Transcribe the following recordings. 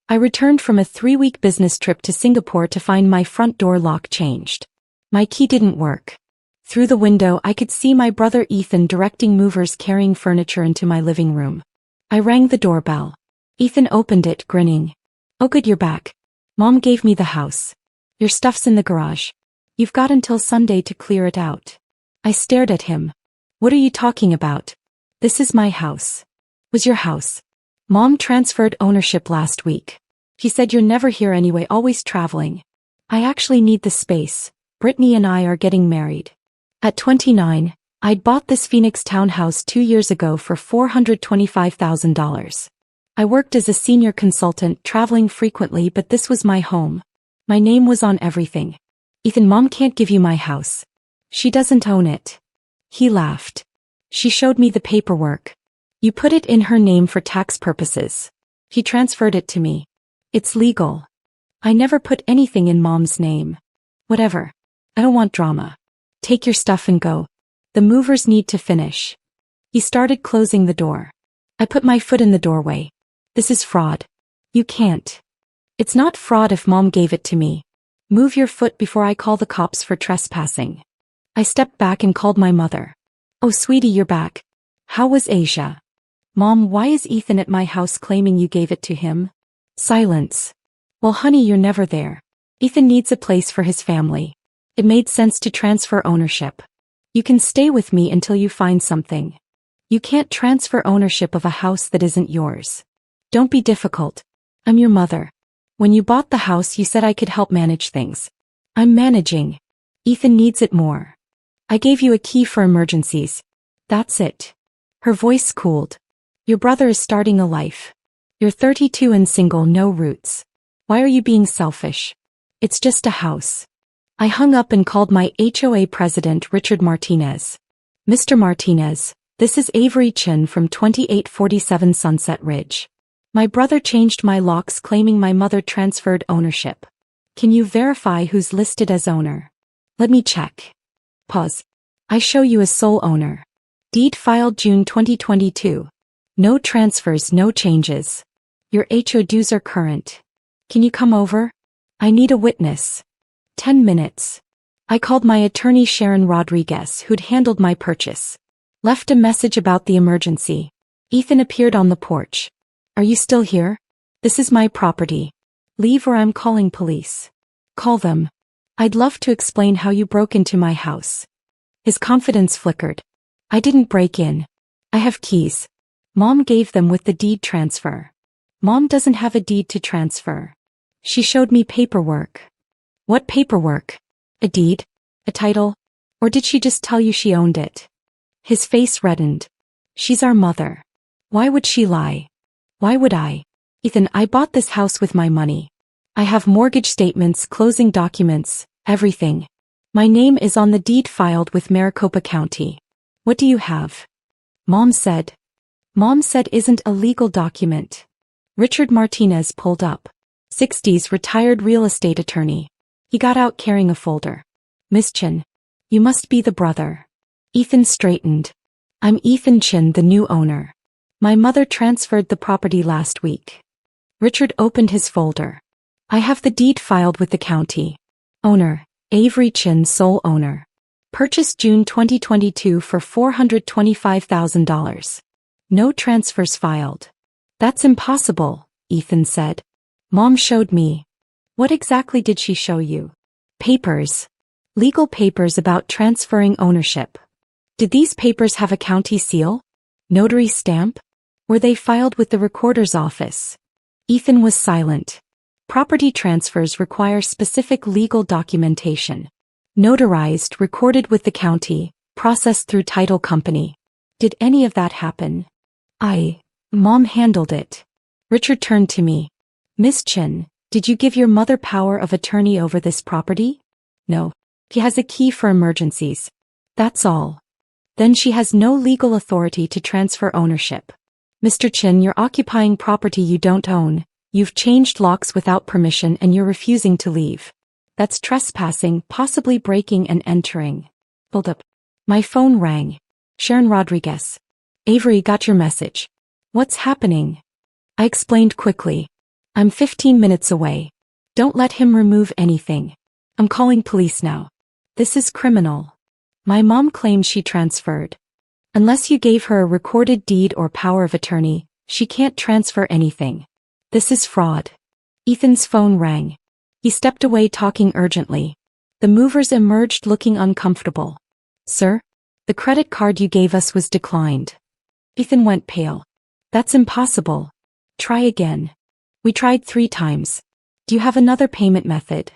I returned from a 3-week business trip to Singapore to find my front door lock changed. My key didn't work. Through the window I could see my brother Ethan directing movers carrying furniture into my living room. I rang the doorbell. Ethan opened it, grinning. "Oh good, you're back. Mom gave me the house. Your stuff's in the garage. You've got until Sunday to clear it out." I stared at him. "What are you talking about? This is my house." "Was your house? Mom transferred ownership last week. She said you're never here anyway, always traveling. I actually need the space. Brittany and I are getting married." At 29, I'd bought this Phoenix townhouse 2 years ago for $425,000. I worked as a senior consultant, traveling frequently, but this was my home. My name was on everything. "Ethan, Mom can't give you my house. She doesn't own it." He laughed. "She showed me the paperwork. You put it in her name for tax purposes. He transferred it to me. It's legal. I never put anything in Mom's name." "Whatever. I don't want drama. Take your stuff and go. The movers need to finish." He started closing the door. I put my foot in the doorway. "This is fraud. You can't." "It's not fraud if Mom gave it to me. Move your foot before I call the cops for trespassing." I stepped back and called my mother. "Oh sweetie, you're back. How was Asia?" "Mom, why is Ethan at my house claiming you gave it to him?" Silence. "Well honey, you're never there. Ethan needs a place for his family. It made sense to transfer ownership. You can stay with me until you find something. You can't transfer ownership of a house that isn't yours. Don't be difficult. I'm your mother. When you bought the house you said I could help manage things. I'm managing. Ethan needs it more. I gave you a key for emergencies. That's it." Her voice cooled. "Your brother is starting a life. You're 32 and single, no roots. Why are you being selfish? It's just a house." I hung up and called my HOA president, Richard Martinez. "Mr. Martinez, this is Avery Chin from 2847 Sunset Ridge. My brother changed my locks claiming my mother transferred ownership. Can you verify who's listed as owner?" "Let me check." Pause. "I show you as sole owner. Deed filed June 2022. No transfers, no changes. Your HOA dues are current. Can you come over? I need a witness." 10 minutes. I called my attorney Sharon Rodriguez, who'd handled my purchase. Left a message about the emergency. Ethan appeared on the porch. "Are you still here? This is my property. Leave or I'm calling police." "Call them. I'd love to explain how you broke into my house." His confidence flickered. "I didn't break in. I have keys. Mom gave them with the deed transfer." "Mom doesn't have a deed to transfer. She showed me paperwork." "What paperwork? A deed? A title? Or did she just tell you she owned it?" His face reddened. "She's our mother. Why would she lie? Why would I? Ethan, I bought this house with my money. I have mortgage statements, closing documents, everything. My name is on the deed filed with Maricopa County. What do you have?" Mom said isn't a legal document." Richard Martinez pulled up. 60s retired real estate attorney. He got out carrying a folder. "Miss Chin, you must be the brother." Ethan straightened. "I'm Ethan Chin, the new owner. My mother transferred the property last week." Richard opened his folder. "I have the deed filed with the county. Owner, Avery Chin, sole owner. Purchased June 2022 for $425,000. No transfers filed." "That's impossible," Ethan said. "Mom showed me." "What exactly did she show you?" "Papers. Legal papers about transferring ownership." "Did these papers have a county seal? Notary stamp? Were they filed with the recorder's office?" Ethan was silent. Property transfers require specific legal documentation. Notarized, recorded with the county, processed through title company. Did any of that happen? Mom handled it." Richard turned to me. "Miss Chin, did you give your mother power of attorney over this property?" "No. She has a key for emergencies. That's all." "Then she has no legal authority to transfer ownership." "Mr. Chin, you're occupying property you don't own. You've changed locks without permission and you're refusing to leave. That's trespassing, possibly breaking and entering." Hold up. My phone rang. Sharon Rodriguez. "Avery, got your message." "What's happening?" I explained quickly. I'm 15 minutes away. Don't let him remove anything. I'm calling police now. This is criminal. My mom claims she transferred. Unless you gave her a recorded deed or power of attorney, she can't transfer anything. This is fraud. Ethan's phone rang. He stepped away talking urgently. The movers emerged looking uncomfortable. Sir? The credit card you gave us was declined. Ethan went pale. That's impossible. Try again. We tried 3 times. Do you have another payment method?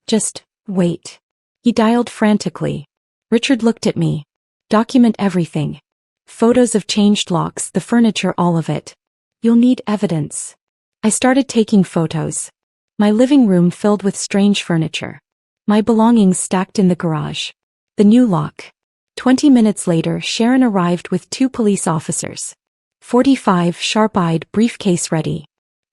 Just wait. He dialed frantically. Richard looked at me. Document everything. Photos of changed locks, the furniture, all of it. You'll need evidence. I started taking photos. My living room filled with strange furniture. My belongings stacked in the garage. The new lock. 20 minutes later, Sharon arrived with 2 police officers. 45, sharp-eyed, briefcase ready.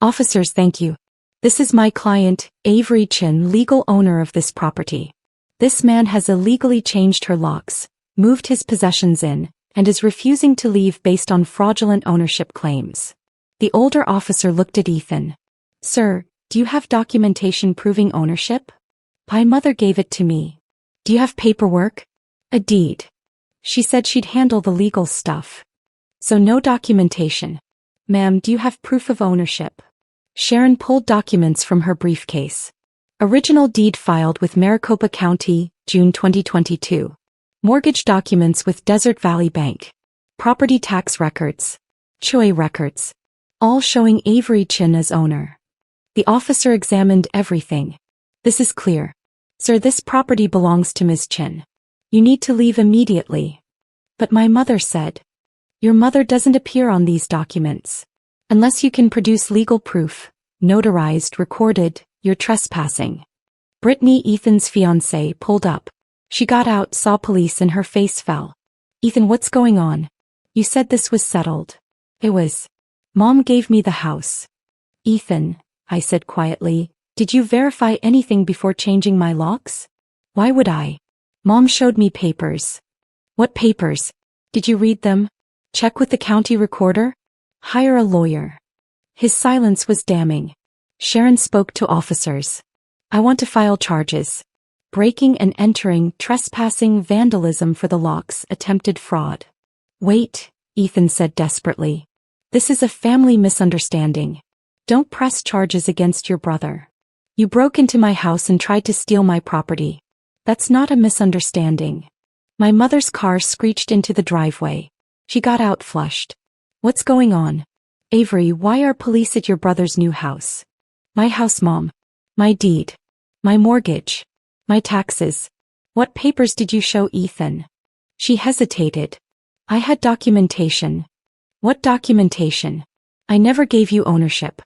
Officers, thank you. This is my client, Avery Chin, legal owner of this property. This man has illegally changed her locks, moved his possessions in, and is refusing to leave based on fraudulent ownership claims. The older officer looked at Ethan. Sir, do you have documentation proving ownership? My mother gave it to me. Do you have paperwork? A deed. She said she'd handle the legal stuff. So no documentation. Ma'am, do you have proof of ownership? Sharon pulled documents from her briefcase. Original deed filed with Maricopa County, June 2022. Mortgage documents with Desert Valley Bank. Property tax records. HOA records. All showing Avery Chin as owner. The officer examined everything. This is clear. Sir, this property belongs to Ms. Chin. You need to leave immediately. But my mother said. Your mother doesn't appear on these documents. Unless you can produce legal proof, notarized, recorded, you're trespassing. Brittany, Ethan's fiancée, pulled up. She got out, saw police, and her face fell. Ethan, what's going on? You said this was settled. It was. Mom gave me the house. Ethan, I said quietly, did you verify anything before changing my locks? Why would I? Mom showed me papers. What papers? Did you read them? Check with the county recorder? Hire a lawyer. His silence was damning. Sharon spoke to officers. I want to file charges. Breaking and entering, trespassing, vandalism for the locks, attempted fraud. Wait, Ethan said desperately. This is a family misunderstanding. Don't press charges against your brother. You broke into my house and tried to steal my property. That's not a misunderstanding. My mother's car screeched into the driveway. She got out flushed. What's going on? Avery, why are police at your brother's new house? My house, Mom. My deed. My mortgage. My taxes. What papers did you show Ethan? She hesitated. I had documentation. What documentation? I never gave you ownership.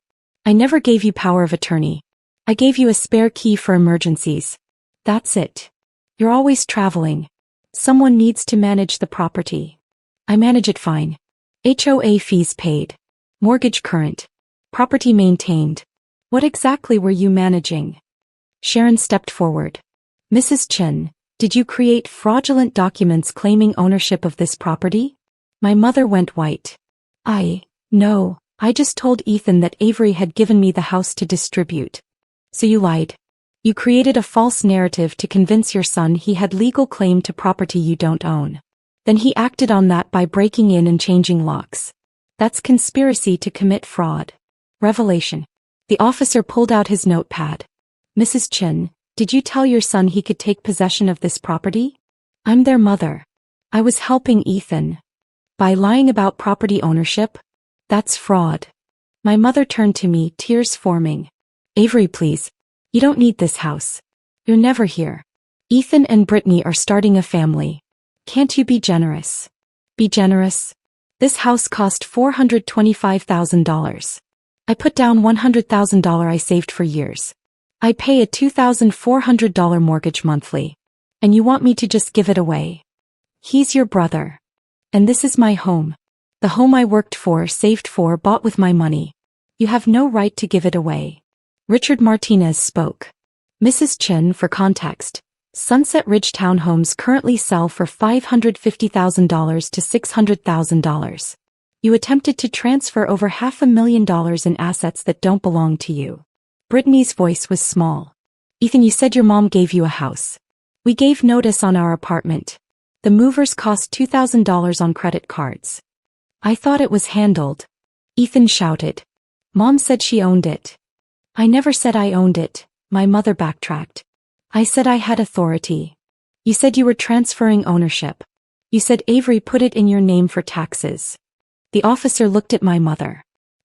I never gave you power of attorney. I gave you a spare key for emergencies. That's it. You're always traveling. Someone needs to manage the property. I manage it fine. HOA fees paid. Mortgage current. Property maintained. What exactly were you managing? Sharon stepped forward. Mrs. Chin, did you create fraudulent documents claiming ownership of this property? My mother went white. No, I just told Ethan that Avery had given me the house to distribute. So you lied. You created a false narrative to convince your son he had legal claim to property you don't own. Then he acted on that by breaking in and changing locks. That's conspiracy to commit fraud. Revelation. The officer pulled out his notepad. Mrs. Chin, did you tell your son he could take possession of this property? I'm their mother. I was helping Ethan. By lying about property ownership? That's fraud. My mother turned to me, tears forming. Avery, please. You don't need this house. You're never here. Ethan and Brittany are starting a family. Can't you be generous? Be generous? This house cost $425,000. I put down $100,000 I saved for years. I pay a $2,400 mortgage monthly. And you want me to just give it away? He's your brother. And this is my home. The home I worked for, saved for, bought with my money. You have no right to give it away. Richard Martinez spoke. Mrs. Chin, for context. Sunset Ridge townhomes currently sell for $550,000 to $600,000. You attempted to transfer over $500,000 in assets that don't belong to you. Brittany's voice was small. Ethan, you said your mom gave you a house. We gave notice on our apartment. The movers cost $2,000 on credit cards. I thought it was handled. Ethan shouted. Mom said she owned it. I never said I owned it, my mother backtracked. I said I had authority. You said you were transferring ownership. You said Avery put it in your name for taxes. The officer looked at my mother.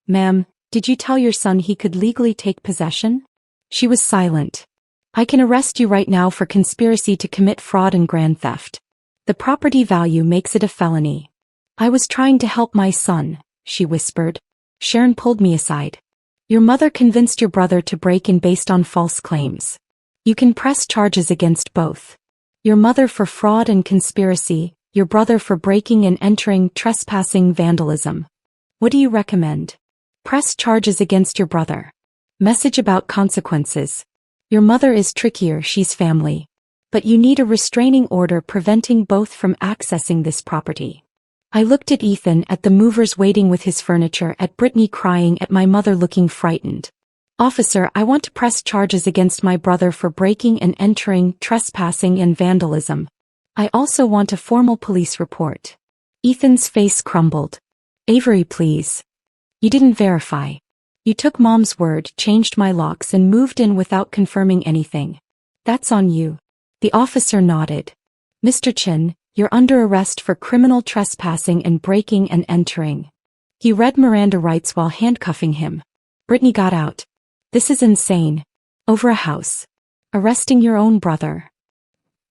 Ma'am, did you tell your son he could legally take possession? She was silent. I can arrest you right now for conspiracy to commit fraud and grand theft. The property value makes it a felony. I was trying to help my son, she whispered. Sharon pulled me aside. Your mother convinced your brother to break in based on false claims. You can press charges against both. Your mother for fraud and conspiracy, your brother for breaking and entering, trespassing, vandalism. What do you recommend? Press charges against your brother. Message about consequences. Your mother is trickier, she's family. But you need a restraining order preventing both from accessing this property. I looked at Ethan, at the movers waiting with his furniture, at Brittany crying, at my mother looking frightened. Officer, I want to press charges against my brother for breaking and entering, trespassing and vandalism. I also want a formal police report. Ethan's face crumbled. Avery, please. You didn't verify. You took Mom's word, changed my locks and moved in without confirming anything. That's on you. The officer nodded. Mr. Chin, you're under arrest for criminal trespassing and breaking and entering. He read Miranda rights while handcuffing him. Brittany got out. This is insane. Over a house. Arresting your own brother.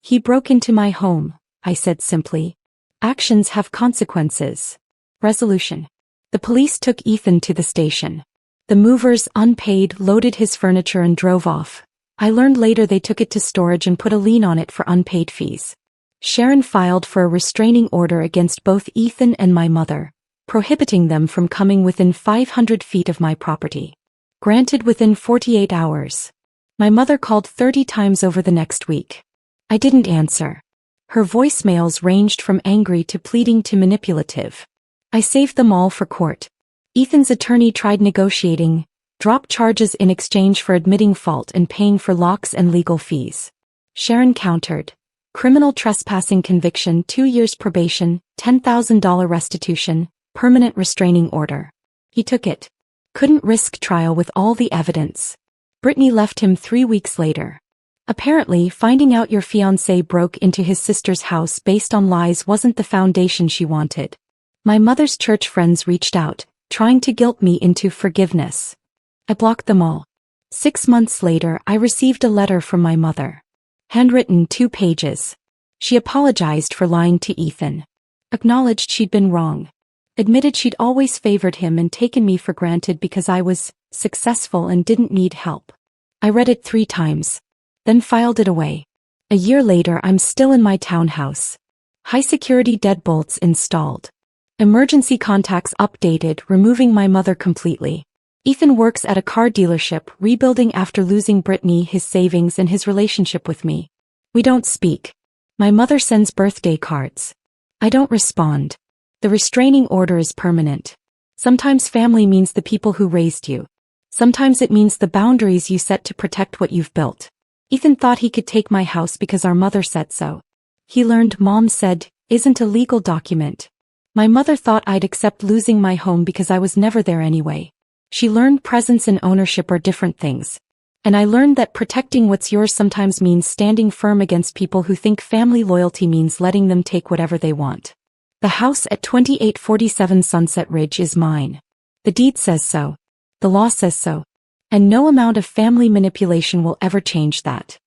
He broke into my home, I said simply. Actions have consequences. Resolution. The police took Ethan to the station. The movers, unpaid, loaded his furniture and drove off. I learned later they took it to storage and put a lien on it for unpaid fees. Sharon filed for a restraining order against both Ethan and my mother, prohibiting them from coming within 500 feet of my property. Granted within 48 hours. My mother called 30 times over the next week. I didn't answer. Her voicemails ranged from angry to pleading to manipulative. I saved them all for court. Ethan's attorney tried negotiating, dropped charges in exchange for admitting fault and paying for locks and legal fees. Sharon countered. Criminal trespassing conviction, 2 years probation, $10,000 restitution, permanent restraining order. He took it. Couldn't risk trial with all the evidence. Brittany left him 3 weeks later. Apparently, finding out your fiancé broke into his sister's house based on lies wasn't the foundation she wanted. My mother's church friends reached out, trying to guilt me into forgiveness. I blocked them all. 6 months later, I received a letter from my mother. Handwritten, 2 pages. She apologized for lying to Ethan. Acknowledged she'd been wrong. Admitted she'd always favored him and taken me for granted because I was successful and didn't need help. I read it 3 times. Then filed it away. A year later, I'm still in my townhouse. High-security deadbolts installed. Emergency contacts updated, removing my mother completely. Ethan works at a car dealership, rebuilding after losing Brittany, his savings and his relationship with me. We don't speak. My mother sends birthday cards. I don't respond. The restraining order is permanent. Sometimes family means the people who raised you. Sometimes it means the boundaries you set to protect what you've built. Ethan thought he could take my house because our mother said so. He learned Mom said, isn't a legal document. My mother thought I'd accept losing my home because I was never there anyway. She learned presence and ownership are different things. And I learned that protecting what's yours sometimes means standing firm against people who think family loyalty means letting them take whatever they want. The house at 2847 Sunset Ridge is mine. The deed says so. The law says so. And no amount of family manipulation will ever change that.